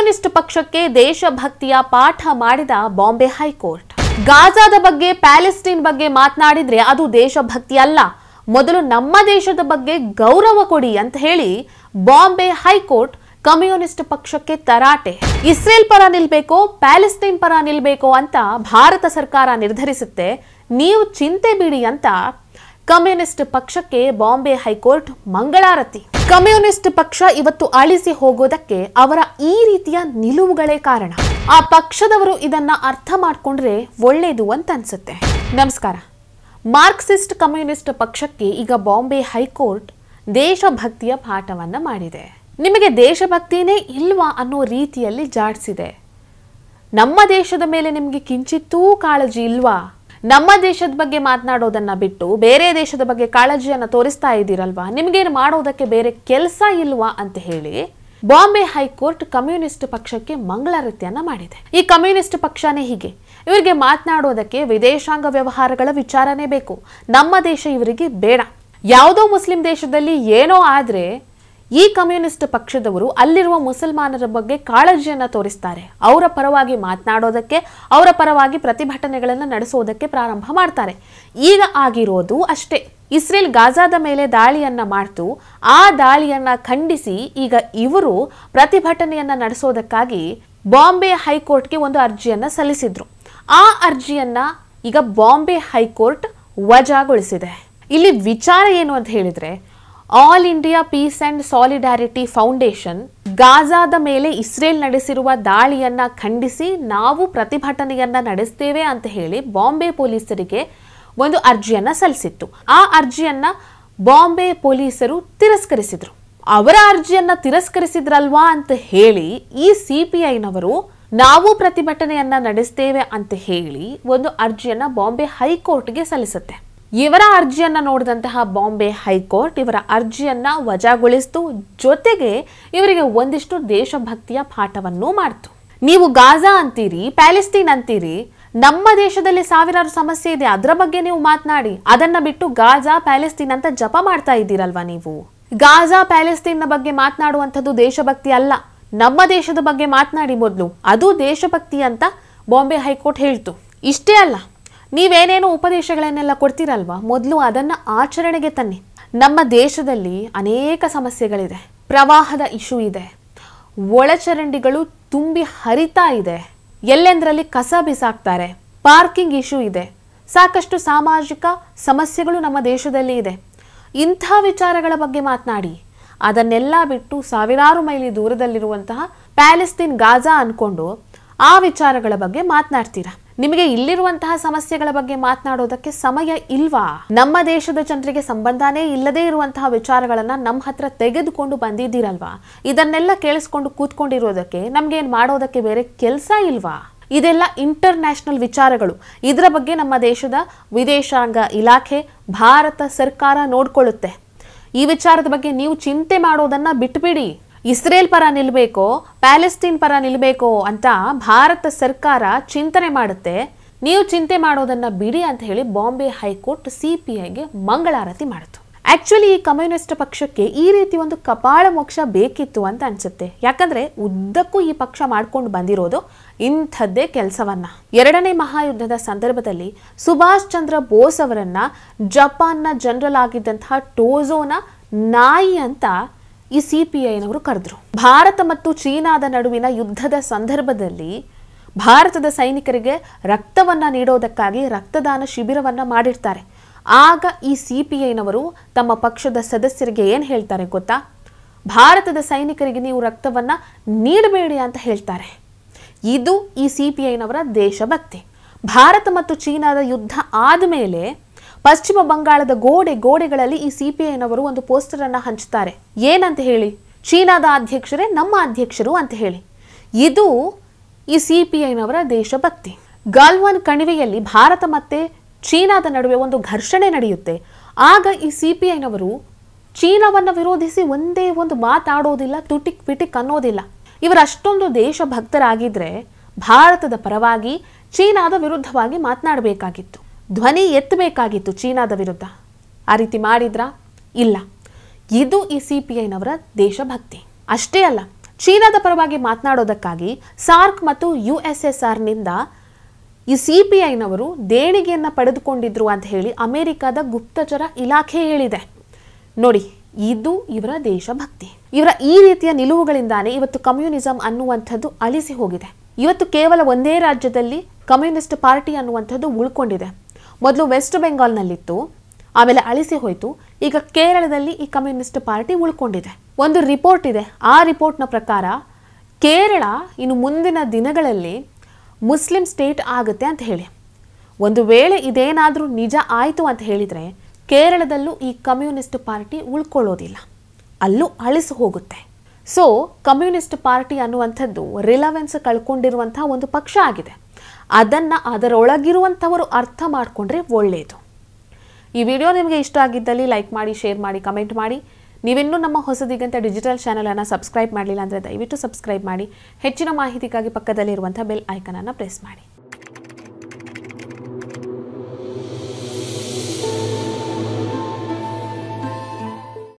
Communist ಪಕ್ಷಕ್ಕೆ ದೇಶಭಕ್ತಿಯ ಪಾಠ ಮಾಡಿದ ಬಾಂಬೆ ಹೈಕೋರ್ಟ್. ಗಾಜಾದ ಬಗ್ಗೆ, ಪ್ಯಾಲೆಸ್ಟೈನ್ ಬಗ್ಗೆ ಮಾತನಾಡಿದ್ರೆ ಅದು ದೇಶಭಕ್ತಿ ಅಲ್ಲ, ಮೊದಲು ನಮ್ಮ ದೇಶದ ಬಗ್ಗೆ ಗೌರವ ಕೊಡಿ ಅಂತ ಹೇಳಿ ಬಾಂಬೆ ಹೈಕೋರ್ಟ್ ಕಮ್ಯುನಿಸ್ಟ್ ಪಕ್ಷಕ್ಕೆ ತರಾಟೆ. ಇಸ್ರೇಲ್ ಪರ ನಿಲ್ಬೇಕೋ ಪ್ಯಾಲೆಸ್ಟೈನ್ ಪರ ನಿಲ್ಬೇಕೋ ಅಂತ ಭಾರತ ಸರ್ಕಾರ ನಿರ್ಧರಿಸುತ್ತೆ, ನೀವು ಚಿಂತೆ ಬಿಡಿ ಅಂತ ಕಮ್ಯುನಿಸ್ಟ್ ಪಕ್ಷಕ್ಕೆ ಬಾಂಬೆ ಹೈಕೋರ್ಟ್ ಮಂಗಳಾರತಿ. ಕಮ್ಯುನಿಸ್ಟ್ ಪಕ್ಷ ಇವತ್ತು ಅಳಿಸಿ ಹೋಗೋದಕ್ಕೆ ಅವರ ಈ ರೀತಿಯ ನಿಲುವುಗಳೇ ಕಾರಣ. ಆ ಪಕ್ಷದವರು ಇದನ್ನ ಅರ್ಥ ಮಾಡ್ಕೊಂಡ್ರೆ ಒಳ್ಳೇದು ಅಂತ ಅನ್ಸುತ್ತೆ. ನಮಸ್ಕಾರ. ಮಾರ್ಕ್ಸಿಸ್ಟ್ ಕಮ್ಯುನಿಸ್ಟ್ ಪಕ್ಷಕ್ಕೆ ಈಗ ಬಾಂಬೆ ಹೈಕೋರ್ಟ್ ದೇಶಭಕ್ತಿಯ ಪಾಠವನ್ನ ಮಾಡಿದೆ. ನಿಮಗೆ ದೇಶಭಕ್ತಿನೇ ಇಲ್ವಾ ಅನ್ನೋ ರೀತಿಯಲ್ಲಿ ಜಾಡಿಸಿದೆ. ನಮ್ಮ ದೇಶದ ಮೇಲೆ ನಿಮಗೆ ಕಿಂಚಿತ್ತೂ ಕಾಳಜಿ ಇಲ್ವಾ? ನಮ್ಮ ದೇಶದ ಬಗ್ಗೆ ಮಾತನಾಡೋದನ್ನ ಬಿಟ್ಟು ಬೇರೆ ದೇಶದ ಬಗ್ಗೆ ಕಾಳಜಿಯನ್ನ ತೋರಿಸ್ತಾ ಇದ್ದೀರಲ್ವಾ? ನಿಮಗೇನು ಮಾಡೋದಕ್ಕೆ ಬೇರೆ ಕೆಲಸ ಇಲ್ವಾ ಅಂತ ಹೇಳಿ ಬಾಂಬೆ ಹೈಕೋರ್ಟ್ ಕಮ್ಯುನಿಸ್ಟ್ ಪಕ್ಷಕ್ಕೆ ಮಂಗಳಾರತಿಯನ್ನ ಮಾಡಿದೆ. ಈ ಕಮ್ಯುನಿಸ್ಟ್ ಪಕ್ಷನೇ ಹೀಗೆ, ಇವರಿಗೆ ಮಾತನಾಡೋದಕ್ಕೆ ವಿದೇಶಾಂಗ ವ್ಯವಹಾರಗಳ ವಿಚಾರನೇ ಬೇಕು, ನಮ್ಮ ದೇಶ ಇವರಿಗೆ ಬೇಡ. ಯಾವುದೋ ಮುಸ್ಲಿಂ ದೇಶದಲ್ಲಿ ಏನೋ ಆದ್ರೆ ಈ ಕಮ್ಯುನಿಸ್ಟ್ ಪಕ್ಷದವರು ಅಲ್ಲಿರುವ ಮುಸಲ್ಮಾನರ ಬಗ್ಗೆ ಕಾಳಜಿಯನ್ನ ತೋರಿಸ್ತಾರೆ. ಅವರ ಪರವಾಗಿ ಮಾತನಾಡೋದಕ್ಕೆ, ಅವರ ಪರವಾಗಿ ಪ್ರತಿಭಟನೆಗಳನ್ನು ನಡೆಸೋದಕ್ಕೆ ಪ್ರಾರಂಭ ಮಾಡ್ತಾರೆ. ಈಗ ಆಗಿರೋದು ಅಷ್ಟೇ. ಇಸ್ರೇಲ್ ಗಾಜಾದ ಮೇಲೆ ದಾಳಿಯನ್ನ ಮಾಡ್ತು. ಆ ದಾಳಿಯನ್ನ ಖಂಡಿಸಿ ಈಗ ಇವರು ಪ್ರತಿಭಟನೆಯನ್ನ ನಡೆಸೋದಕ್ಕಾಗಿ ಬಾಂಬೆ ಹೈಕೋರ್ಟ್ಗೆ ಒಂದು ಅರ್ಜಿಯನ್ನ ಸಲ್ಲಿಸಿದ್ರು. ಆ ಅರ್ಜಿಯನ್ನ ಈಗ ಬಾಂಬೆ ಹೈಕೋರ್ಟ್ ವಜಾಗೊಳಿಸಿದೆ. ಇಲ್ಲಿ ವಿಚಾರ ಏನು ಅಂತ ಹೇಳಿದ್ರೆ, all India peace and solidarity foundation ಗಾಜಾದ ಮೇಲೆ ಇಸ್ರೇಲ್ ನಡೆಸಿರುವ ದಾಳಿಯನ್ನ ಖಂಡಿಸಿ ನಾವು ಪ್ರತಿಭಟನೆಯನ್ನ ನಡೆಸ್ತೇವೆ ಅಂತ ಹೇಳಿ ಬಾಂಬೆ ಪೊಲೀಸರಿಗೆ ಒಂದು ಅರ್ಜಿಯನ್ನ ಸಲ್ಲಿಸಿತ್ತು. ಆ ಅರ್ಜಿಯನ್ನ ಬಾಂಬೆ ಪೊಲೀಸರು ತಿರಸ್ಕರಿಸಿದ್ರು. ಅವರ ಅರ್ಜಿಯನ್ನ ತಿರಸ್ಕರಿಸಿದ್ರಲ್ವಾ ಅಂತ ಹೇಳಿ ಈ ಸಿಪಿಐನವರು ನಾವು ಪ್ರತಿಭಟನೆಯನ್ನ ನಡೆಸ್ತೇವೆ ಅಂತ ಹೇಳಿ ಒಂದು ಅರ್ಜಿಯನ್ನ ಬಾಂಬೆ ಹೈಕೋರ್ಟ್ಗೆ ಸಲ್ಲಿಸುತ್ತೆ. ಇವರ ಅರ್ಜಿಯನ್ನ ನೋಡಿದಂತಹ ಬಾಂಬೆ ಹೈಕೋರ್ಟ್ ಇವರ ಅರ್ಜಿಯನ್ನ ವಜಾಗೊಳಿಸಿತು. ಜೊತೆಗೆ ಇವರಿಗೆ ಒಂದಿಷ್ಟು ದೇಶಭಕ್ತಿಯ ಪಾಠವನ್ನು ಮಾಡ್ತು. ನೀವು ಗಾಜಾ ಅಂತೀರಿ, ಪ್ಯಾಲೆಸ್ಟೈನ್ ಅಂತೀರಿ, ನಮ್ಮ ದೇಶದಲ್ಲಿ ಸಾವಿರಾರು ಸಮಸ್ಯೆ ಇದೆ, ಅದರ ಬಗ್ಗೆ ನೀವು ಮಾತನಾಡಿ. ಅದನ್ನ ಬಿಟ್ಟು ಗಾಜಾ ಪ್ಯಾಲೆಸ್ಟೈನ್ ಅಂತ ಜಪ ಮಾಡ್ತಾ ಇದ್ದೀರಲ್ವಾ ನೀವು? ಗಾಜಾ ಪ್ಯಾಲೆಸ್ಟೈನ್ ಬಗ್ಗೆ ಮಾತನಾಡುವಂಥದ್ದು ದೇಶಭಕ್ತಿ ಅಲ್ಲ, ನಮ್ಮ ದೇಶದ ಬಗ್ಗೆ ಮಾತನಾಡಿ ಮೊದಲು, ಅದು ದೇಶಭಕ್ತಿ ಅಂತ ಬಾಂಬೆ ಹೈಕೋರ್ಟ್ ಹೇಳ್ತು. ಇಷ್ಟೇ ಅಲ್ಲ, ನೀವೇನೇನೋ ಉಪದೇಶಗಳನ್ನೆಲ್ಲ ಕೊಡ್ತೀರಲ್ವಾ, ಮೊದಲು ಅದನ್ನ ಆಚರಣೆಗೆ ತನ್ನಿ. ನಮ್ಮ ದೇಶದಲ್ಲಿ ಅನೇಕ ಸಮಸ್ಯೆಗಳಿದೆ. ಪ್ರವಾಹದ ಇಶ್ಯೂ ಇದೆ, ಒಳಚರಂಡಿಗಳು ತುಂಬಿ ಹರಿತಾ ಇದೆ, ಎಲ್ಲೆಂದರಲ್ಲಿ ಕಸ ಬಿಸಾಕ್ತಾರೆ, ಪಾರ್ಕಿಂಗ್ ಇಶ್ಯೂ ಇದೆ, ಸಾಕಷ್ಟು ಸಾಮಾಜಿಕ ಸಮಸ್ಯೆಗಳು ನಮ್ಮ ದೇಶದಲ್ಲಿ ಇದೆ. ಇಂಥ ವಿಚಾರಗಳ ಬಗ್ಗೆ ಮಾತನಾಡಿ. ಅದನ್ನೆಲ್ಲ ಬಿಟ್ಟು ಸಾವಿರಾರು ಮೈಲಿ ದೂರದಲ್ಲಿರುವಂತಹ ಪ್ಯಾಲೆಸ್ಟೈನ್ ಗಾಜಾ ಅನ್ಕೊಂಡು ಆ ವಿಚಾರಗಳ ಬಗ್ಗೆ ಮಾತನಾಡ್ತೀರಾ. ನಿಮಗೆ ಇಲ್ಲಿರುವಂತಹ ಸಮಸ್ಯೆಗಳ ಬಗ್ಗೆ ಮಾತನಾಡೋದಕ್ಕೆ ಸಮಯ ಇಲ್ವಾ? ನಮ್ಮ ದೇಶದ ಜನರಿಗೆ ಸಂಬಂಧನೇ ಇಲ್ಲದೇ ಇರುವಂತಹ ವಿಚಾರಗಳನ್ನ ನಮ್ಮ ಹತ್ರ ತೆಗೆದುಕೊಂಡು ಬಂದಿದ್ದೀರಲ್ವಾ? ಇದನ್ನೆಲ್ಲ ಕೇಳಿಸ್ಕೊಂಡು ಕೂತ್ಕೊಂಡಿರೋದಕ್ಕೆ ನಮ್ಗೇನ್ ಮಾಡೋದಕ್ಕೆ ಬೇರೆ ಕೆಲಸ ಇಲ್ವಾ? ಇದೆಲ್ಲ ಇಂಟರ್ನ್ಯಾಷನಲ್ ವಿಚಾರಗಳು. ಇದರ ಬಗ್ಗೆ ನಮ್ಮ ದೇಶದ ವಿದೇಶಾಂಗ ಇಲಾಖೆ, ಭಾರತ ಸರ್ಕಾರ ನೋಡ್ಕೊಳ್ಳುತ್ತೆ. ಈ ವಿಚಾರದ ಬಗ್ಗೆ ನೀವು ಚಿಂತೆ ಮಾಡೋದನ್ನ ಬಿಟ್ಬಿಡಿ. ಇಸ್ರೇಲ್ ಪರ ನಿಲ್ಬೇಕೋ ಪ್ಯಾಲೆಸ್ಟೈನ್ ಪರ ನಿಲ್ಬೇಕೋ ಅಂತ ಭಾರತ ಸರ್ಕಾರ ಚಿಂತನೆ ಮಾಡುತ್ತೆ. ನೀವು ಚಿಂತೆ ಮಾಡೋದನ್ನ ಬಿಡಿ ಅಂತ ಹೇಳಿ ಬಾಂಬೆ ಹೈಕೋರ್ಟ್ ಸಿಪಿಐಗೆ ಮಂಗಳಾರತಿ ಮಾಡಿತು. ಆಕ್ಚುಲಿ ಈ ಕಮ್ಯುನಿಸ್ಟ್ ಪಕ್ಷಕ್ಕೆ ಈ ರೀತಿ ಒಂದು ಕಪಾಳ ಮೋಕ್ಷ ಬೇಕಿತ್ತು ಅಂತ ಅನ್ಸುತ್ತೆ. ಯಾಕಂದ್ರೆ ಉದ್ದಕ್ಕೂ ಈ ಪಕ್ಷ ಮಾಡ್ಕೊಂಡು ಬಂದಿರೋದು ಇಂಥದ್ದೇ ಕೆಲಸವನ್ನ. ಎರಡನೇ ಮಹಾಯುದ್ಧದ ಸಂದರ್ಭದಲ್ಲಿ ಸುಭಾಷ್ ಚಂದ್ರ ಬೋಸ್ ಅವರನ್ನ ಜಪಾನ್ನ ಜನರಲ್ ಆಗಿದ್ದಂತಹ ಟೋಜೋನ ನಾಯಿ ಅಂತ ಈ ಸಿಪಿಐನವರು ಕರೆದ್ರು. ಭಾರತ ಮತ್ತು ಚೀನಾದ ನಡುವಿನ ಯುದ್ಧದ ಸಂದರ್ಭದಲ್ಲಿ ಭಾರತದ ಸೈನಿಕರಿಗೆ ರಕ್ತವನ್ನ ನೀಡೋದಕ್ಕಾಗಿ ರಕ್ತದಾನ ಶಿಬಿರವನ್ನ ಮಾಡಿರ್ತಾರೆ. ಆಗ ಈ ಸಿಪಿಐನವರು ತಮ್ಮ ಪಕ್ಷದ ಸದಸ್ಯರಿಗೆ ಏನ್ ಹೇಳ್ತಾರೆ ಗೊತ್ತಾ? ಭಾರತದ ಸೈನಿಕರಿಗೆ ನೀವು ರಕ್ತವನ್ನ ನೀಡಬೇಡಿ ಅಂತ ಹೇಳ್ತಾರೆ. ಇದು ಈ ಸಿಪಿಐನವರ ದೇಶಭಕ್ತಿ. ಭಾರತ ಮತ್ತು ಚೀನಾದ ಯುದ್ಧ ಆದಮೇಲೆ ಪಶ್ಚಿಮ ಬಂಗಾಳದ ಗೋಡೆಗಳಲ್ಲಿ ಈ ಸಿಪಿಐನವರು ಒಂದು ಪೋಸ್ಟರ್ ಅನ್ನ ಹಂಚುತ್ತಾರೆ. ಏನಂತ ಹೇಳಿ? ಚೀನಾದ ಅಧ್ಯಕ್ಷರೇ ನಮ್ಮ ಅಧ್ಯಕ್ಷರು ಅಂತ ಹೇಳಿ. ಇದು ಈ ಸಿಪಿಐನವರ ದೇಶಭಕ್ತಿ. ಗಾಲ್ವಾನ್ ಕಣಿವೆಯಲ್ಲಿ ಭಾರತ ಮತ್ತೆ ಚೀನಾದ ನಡುವೆ ಒಂದು ಘರ್ಷಣೆ ನಡೆಯುತ್ತೆ. ಆಗ ಈ ಸಿಪಿಐನವರು ಚೀನಾವನ್ನ ವಿರೋಧಿಸಿ ಒಂದೇ ಒಂದು ಮಾತಾಡೋದಿಲ್ಲ, ತುಟಿಕ್ ಪಿಟಿಕ್ ಅನ್ನೋದಿಲ್ಲ. ಇವರು ಅಷ್ಟೊಂದು ದೇಶಭಕ್ತರಾಗಿದ್ರೆ ಭಾರತದ ಪರವಾಗಿ ಚೀನಾದ ವಿರುದ್ಧವಾಗಿ ಮಾತನಾಡಬೇಕಾಗಿತ್ತು, ಧ್ವನಿ ಎತ್ತಬೇಕಾಗಿತ್ತು ಚೀನಾದ ವಿರುದ್ಧ. ಆ ರೀತಿ ಮಾಡಿದ್ರಾ? ಇಲ್ಲ. ಇದು ಈ ಸಿಪಿಐನವರ ದೇಶಭಕ್ತಿ. ಅಷ್ಟೇ ಅಲ್ಲ, ಚೀನಾದ ಪರವಾಗಿ ಮಾತನಾಡೋದಕ್ಕಾಗಿ ಸಾರ್ಕ್ ಮತ್ತು USSRನಿಂದ ಈ CPIನವರು ದೇಣಿಗೆಯನ್ನು ಪಡೆದುಕೊಂಡಿದ್ರು ಅಂತ ಹೇಳಿ ಅಮೆರಿಕದ ಗುಪ್ತಚರ ಇಲಾಖೆ ಹೇಳಿದೆ. ನೋಡಿ, ಇದು ಇವರ ದೇಶಭಕ್ತಿ. ಇವರ ಈ ರೀತಿಯ ನಿಲುವುಗಳಿಂದಾನೇ ಇವತ್ತು ಕಮ್ಯುನಿಸಂ ಅನ್ನುವಂಥದ್ದು ಅಳಿಸಿ ಹೋಗಿದೆ. ಇವತ್ತು ಕೇವಲ ಒಂದೇ ರಾಜ್ಯದಲ್ಲಿ ಕಮ್ಯುನಿಸ್ಟ್ ಪಾರ್ಟಿ ಅನ್ನುವಂಥದ್ದು ಉಳ್ಕೊಂಡಿದೆ. ಮೊದಲು ವೆಸ್ಟ್ ಬೆಂಗಾಲ್ನಲ್ಲಿತ್ತು, ಆಮೇಲೆ ಅಳಿಸಿ ಹೋಯಿತು. ಈಗ ಕೇರಳದಲ್ಲಿ ಈ ಕಮ್ಯುನಿಸ್ಟ್ ಪಾರ್ಟಿ ಉಳ್ಕೊಂಡಿದೆ. ಒಂದು ರಿಪೋರ್ಟ್ ಇದೆ, ಆ ರಿಪೋರ್ಟ್ನ ಪ್ರಕಾರ ಕೇರಳ ಇನ್ನು ಮುಂದಿನ ದಿನಗಳಲ್ಲಿ ಮುಸ್ಲಿಂ ಸ್ಟೇಟ್ ಆಗುತ್ತೆ ಅಂತ ಹೇಳಿ. ಒಂದು ವೇಳೆ ಇದೇನಾದರೂ ನಿಜ ಆಯಿತು ಅಂತ ಹೇಳಿದರೆ ಕೇರಳದಲ್ಲೂ ಈ ಕಮ್ಯುನಿಸ್ಟ್ ಪಾರ್ಟಿ ಉಳ್ಕೊಳ್ಳೋದಿಲ್ಲ, ಅಲ್ಲೂ ಅಳಿಸಿ ಹೋಗುತ್ತೆ. ಸೊ ಕಮ್ಯುನಿಸ್ಟ್ ಪಾರ್ಟಿ ಅನ್ನುವಂಥದ್ದು ರಿಲವೆನ್ಸ್ ಕಳ್ಕೊಂಡಿರುವಂಥ ಒಂದು ಪಕ್ಷ ಆಗಿದೆ. ಅದನ್ನು ಅದರೊಳಗಿರುವಂಥವರು ಅರ್ಥ ಮಾಡಿಕೊಂಡ್ರೆ ಒಳ್ಳೆಯದು. ಈ ವಿಡಿಯೋ ನಿಮಗೆ ಇಷ್ಟ ಆಗಿದ್ದಲ್ಲಿ ಲೈಕ್ ಮಾಡಿ, ಶೇರ್ ಮಾಡಿ, ಕಮೆಂಟ್ ಮಾಡಿ. ನೀವಿನ್ನೂ ನಮ್ಮ ಹೊಸದಿಗಂತ ಡಿಜಿಟಲ್ ಚಾನಲನ್ನು ಸಬ್ಸ್ಕ್ರೈಬ್ ಮಾಡಲಿಲ್ಲ ಅಂದರೆ ದಯವಿಟ್ಟು ಸಬ್ಸ್ಕ್ರೈಬ್ ಮಾಡಿ. ಹೆಚ್ಚಿನ ಮಾಹಿತಿಗಾಗಿ ಪಕ್ಕದಲ್ಲಿರುವಂಥ ಬೆಲ್ ಐಕನನ್ನು ಪ್ರೆಸ್ ಮಾಡಿ.